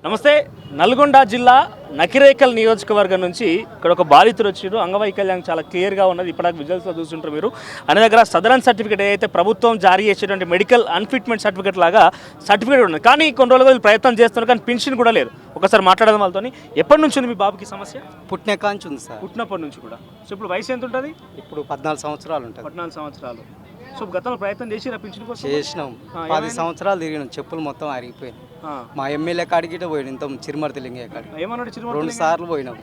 నమస్తే. నల్గొండ జిల్లా నకిరేకల్ నియోజకవర్గం నుంచి ఇక్కడ ఒక బాధితులు వచ్చారు. అంగవైకల్యం చాలా క్లియర్గా ఉన్నది. ఇప్పటిదాకా విజువల్స్లో చూస్తుంటారు మీరు. అనే దగ్గర సదరన్ సర్టిఫికేట్ ఏదైతే ప్రభుత్వం జారీ చేసేటువంటి మెడికల్ అన్ఫిట్మెంట్ సర్టిఫికేట్ లాగా సర్టిఫికేట్ ఉన్నది. కానీ కొన్ని రోజులు ప్రయత్నం చేస్తున్నారు, కానీ పెన్షన్ కూడా లేదు. ఒకసారి మాట్లాడడం వాళ్ళతో. ఎప్పటి నుంచి ఉంది మీ బాబుకి సమస్య? పుట్టినకాంచి ఉంది సార్. పుట్టినప్పటి నుంచి కూడా. సో ఇప్పుడు వయసు ఎంత ఉంటుంది? ఇప్పుడు 14 సంవత్సరాలు ఉంటుంది. 14 సంవత్సరాలు. సో గతంలో ప్రయత్నం చేసి పెన్షన్ కోసం చేసినాం. 10 సంవత్సరాలు తిరిగినాం. చెప్పులు మొత్తం అరిగిపోయినాయి. మా ఎమ్మెల్యే కాడికి పోయిన ఇంత చిరుమర్తి లింగయ్య కాడికి ఏమన్నాడు? 2 సార్లు పోయినాం.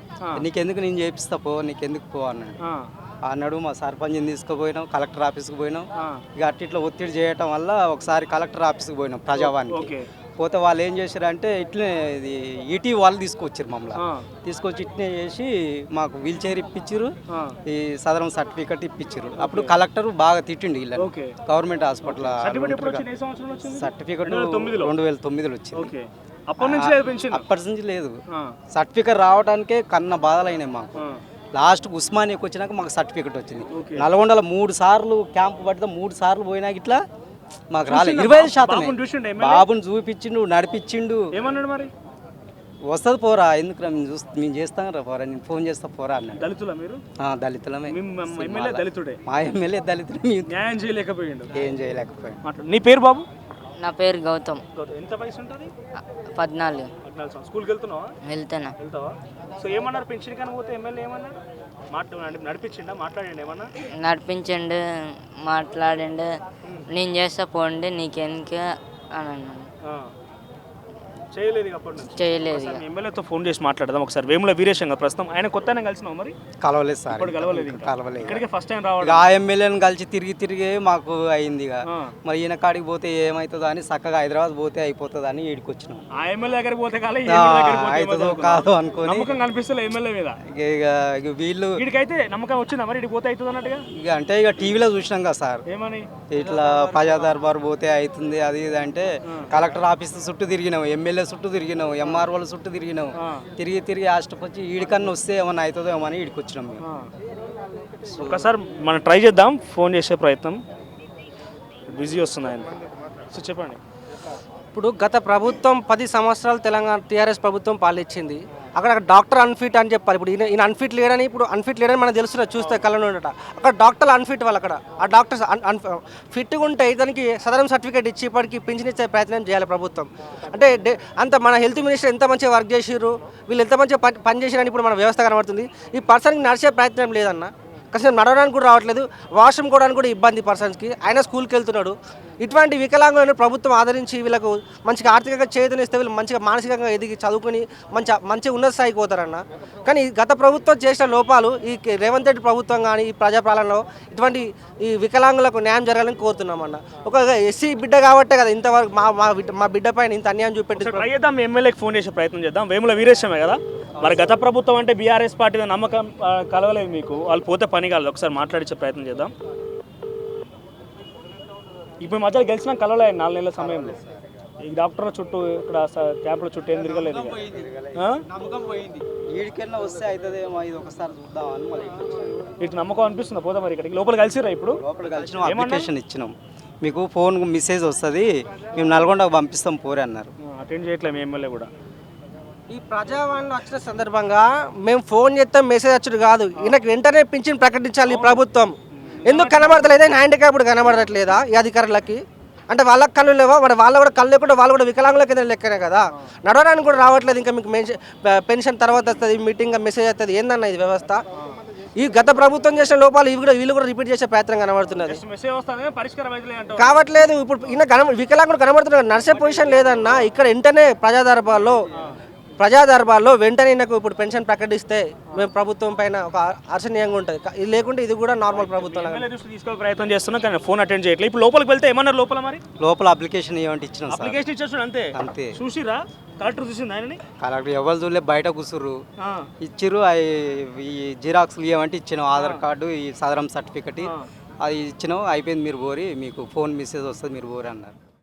నీకెందుకు నేను చేపిస్తా పో, నీకెందుకు పో అన్నాడు. అన్నాడు. మా సర్పంచ్ని తీసుకుపోయినాం, కలెక్టర్ ఆఫీస్కి పోయినాం. ఇక అట్లా ఒత్తిడి చేయటం వల్ల ఒకసారి కలెక్టర్ ఆఫీస్కి పోయినాం ప్రజావానికి. పోతే వాళ్ళు ఏం చేశారంటే ఇట్లనే ఇది ఈటీ వాళ్ళు తీసుకొచ్చారు మమ్మల్ని. తీసుకొచ్చి ఇట్లనే చేసి మాకు వీల్ చైర్ ఇప్పించారు, ఈ సదరం సర్టిఫికెట్ ఇప్పించారు. అప్పుడు కలెక్టర్ బాగా తిట్టిండు వీళ్ళని. గవర్నమెంట్ హాస్పిటల్ సర్టిఫికెట్ 2009లో వచ్చింది. అప్పటి నుంచి లేదు. సర్టిఫికెట్ రావడానికే కన్న బాధలు అయినాయి మాకు. లాస్ట్ ఉస్మానియాకి వచ్చినాక మాకు సర్టిఫికెట్ వచ్చింది. నల్గొండలో 3 సార్లు క్యాంపు పడితే 3 సార్లు పోయినాక ఇట్లా మాకు రాలేదు. 25% బాబుని చూపించిండు, నడిపించిండు. ఏమన్నాడు మరి? వస్తుంది పోరా, ఎందుకు మేము చేస్తాం రా పోరా, నేను ఫోన్ చేస్తా పోరా అన్నాడు. దళితులా మీరు? దళితులమే. మా ఎమ్మెల్యే దళితులు. న్యాయం చేయలేకపోయిండు. ఏం చేయలేకపోయిండు. నీ పేరు బాబు? నా పేరు గౌతమ్. ఎంత వయసు ఉంటుంది? 14. స్కూల్కి వెళ్తున్నావా? వెళ్తావా? సో ఏమన్నారు పెన్షన్ కానీ పోతే ఎమ్మెల్యే ఏమన్నాడు? నడిపించిండా? మాట్లాడండి ఏమన్నా? నడిపించండు, మాట్లాడండు. నేను చేస్తా పోండి, నీకెందుకు అని అన్నాను. చేయలేదు. ఎమ్మెల్యేతో ఫోన్ చేసి మాట్లాడదాం ఒకసారి. వేముల వీరేశం గారు ప్రస్తుతం. ఆయన కొత్త కలిసినావు మరి? కలవలేదు సార్. ఇక్కడికి ఫస్ట్ టైం రావడం. ఆ ఎమ్మెల్యేని కలిసి తిరిగి మాకు అయింది. మరి ఈయన కాడికి పోతే ఏమవుతుందో అని చక్కగా హైదరాబాద్ పోతే అయిపోతుంది అని ఈడికి వచ్చినాం. ఆ ఎమ్మెల్యే దగ్గరికి పోతే అవుతుందో కాదు అనుకో నమ్మకం కనిపిస్తలే ఎమ్మెల్యే మీద. ఇక వీళ్ళు వీడికైతే నమ్మకం వచ్చిందా మరి? ఇడికి పోతే అవుతుంది అన్నట్టుగా. ఇక అంటే ఇక టీవీలో చూసినాం కదా సార్, ఏమని ఇట్లా ప్రజా దర్బార్ పోతే అవుతుంది అది ఇది అంటే. కలెక్టర్ ఆఫీస్ చుట్టూ తిరిగినాం, ఎమ్మెల్యే చుట్టూ తిరిగినాం, ఎంఆర్ఓల చుట్టూ తిరిగినాం. తిరిగి హాస్టల్కి వచ్చి ఈడికన్నా వస్తే ఏమన్నా అవుతుందో ఏమో అని ఈడికి వచ్చినాం మేము. ఒకసారి మనం ట్రై చేద్దాం, ఫోన్ చేసే ప్రయత్నం. బిజీ వస్తుంది ఆయన. సో చెప్పండి. ఇప్పుడు గత ప్రభుత్వం 10 సంవత్సరాలు తెలంగాణ టీఆర్ఎస్ ప్రభుత్వం పాలించింది. అక్కడ డాక్టర్ అన్ఫిట్ అని చెప్పాలి. ఇప్పుడు ఈయన అన్ఫిట్ లేడని, ఇప్పుడు అన్ఫిట్ లేడని మనకు తెలుస్తున్నది చూస్తే కళ్ళను ఉండట. అక్కడ డాక్టర్లు అన్ఫిట్ వాళ్ళు, అక్కడ ఆ డాక్టర్స్ ఫిట్గా ఉంటే ఇతనికి సదరం సర్టిఫికేట్ ఇచ్చి ఇప్పటికి పింఛన్ ఇచ్చే ప్రయత్నం చేయాలి ప్రభుత్వం. అంటే అంత మన హెల్త్ మినిస్టర్ ఎంత మంచిగా వర్క్ చేసిర్రు, వీళ్ళు ఎంత మంచిగా పని చేసిరని ఇప్పుడు మన వ్యవస్థ కనబడుతుంది. ఈ పర్సన్కి నడిచే ప్రయత్నం లేదన్న. కనీసం నడవడానికి కూడా రావట్లేదు, వాష్రూమ్ కోవడానికి కూడా ఇబ్బంది పర్సన్స్కి. ఆయన స్కూల్కి వెళ్తున్నాడు. ఇటువంటి వికలాంగులను ప్రభుత్వం ఆదరించి వీళ్ళకు మంచిగా ఆర్థికంగా చేతనిస్తే వీళ్ళు మంచిగా మానసికంగా ఎదిగి చదువుకొని మంచి ఉన్నత స్థాయికి పోతారన్న. కానీ గత ప్రభుత్వం చేసిన లోపాలు ఈ రేవంత్ రెడ్డి ప్రభుత్వం కానీ ఈ ప్రజాపాలనలో ఇటువంటి ఈ వికలాంగులకు న్యాయం జరగాలని కోరుతున్నామన్న. ఒక ఎస్సీ బిడ్డ కాబట్టే కదా ఇంతవరకు మా బిడ్డ పైన ఇంత అన్యాయం చూపెట్టి. ఎమ్మెల్యేకి ఫోన్ చేసే ప్రయత్నం చేద్దాం. వేముల వీరేశమే కదా మరి. గత ప్రభుత్వం అంటే బీఆర్ఎస్ పార్టీ నమ్మకం కలవలేదు మీకు, వాళ్ళు పోతే పని కాలేదు. ఒకసారి మాట్లాడించే ప్రయత్నం చేద్దాం. ఇప్పుడు మధ్యలో గెలిచినా కలవలేదు 4 నెలల సమయంలో. ఈ డాక్టర్ల చుట్టూ ఇక్కడ క్యాంపుల చుట్టూ ఏం తిరగలేదు. ఇటు నమ్మకం అనిపిస్తుందా పోదా మరి? ఇక్కడికి లోపల కలిసిరా? ఇప్పుడు అప్లికేషన్ ఇచ్చినాం, మీకు ఫోన్ మెసేజ్ వస్తుంది, మేము నల్గొండకు పంపిస్తాం పోరే అన్నారు. అటెండ్ చేయట్లేదు మీ ఎమ్మెల్యే కూడా. ఈ ప్రజావాణిలో వచ్చిన సందర్భంగా మేము ఫోన్ చేస్తాం, మెసేజ్ వచ్చుడు కాదు. ఈయనకు వెంటనే పింఛన్ ప్రకటించాలి ఈ ప్రభుత్వం. ఎందుకు కనబడతలేదా? హ్యాండిక్యాప్డ్ కనబడట్లేదా ఈ అధికారులకి? అంటే వాళ్ళకి కళ్ళు లేవా? వాళ్ళ కూడా కళ్ళు లేకుండా వాళ్ళు కూడా వికలాంగుల కింద లెక్కనే కదా. నడవడానికి కూడా రావట్లేదు. ఇంకా మీకు పెన్షన్ తర్వాత వస్తుంది, మీటింగ్ మెసేజ్ వస్తుంది. ఏందన్న ఇది వ్యవస్థ? ఈ గత ప్రభుత్వం చేసిన లోపాలు వీళ్ళు కూడా రిపీట్ చేసే ప్రయత్నం కనబడుతున్నది. కావట్లేదు. ఇప్పుడు ఈయన వికలాంగుడు కనబడుతున్నారు, నర్సే పొజిషన్ లేదన్న. ఇక్కడ వెంటనే ప్రజా దర్బార్లో వెంటనే నాకు ఇప్పుడు పెన్షన్ ప్రకటిస్తే మేము ప్రభుత్వం పైన ఒక హర్షణీయంగా ఉంటుంది. ఇది లేకుంటే ఇది కూడా నార్మల్ ప్రభుత్వం తీసుకో ప్రయత్నం చేస్తున్నాం, కానీ ఫోన్ అటెండ్ చేయట్లేదు. ఇప్పుడు లోపలికి వెళ్తే ఏమన్నారు? లోపల అప్లికేషన్ ఏమంటే ఇచ్చిన అప్లికేషన్ ఇచ్చేసాడు అంతే. చూసిరా? కలెక్టర్ చూసింది ఆయనని? కలెక్టర్ ఎవరు చూడలే, బయట కూర్చుర్రు. ఇచ్చిర్రు. ఈ జిరాక్స్లు ఏమంటే ఇచ్చినాం, ఆధార్ కార్డు, ఈ సదరం సర్టిఫికెట్ అది ఇచ్చినాం, అయిపోయింది. మీరు పోరి, మీకు ఫోన్ మెసేజ్ వస్తుంది, మీరు పోరి అన్నారు.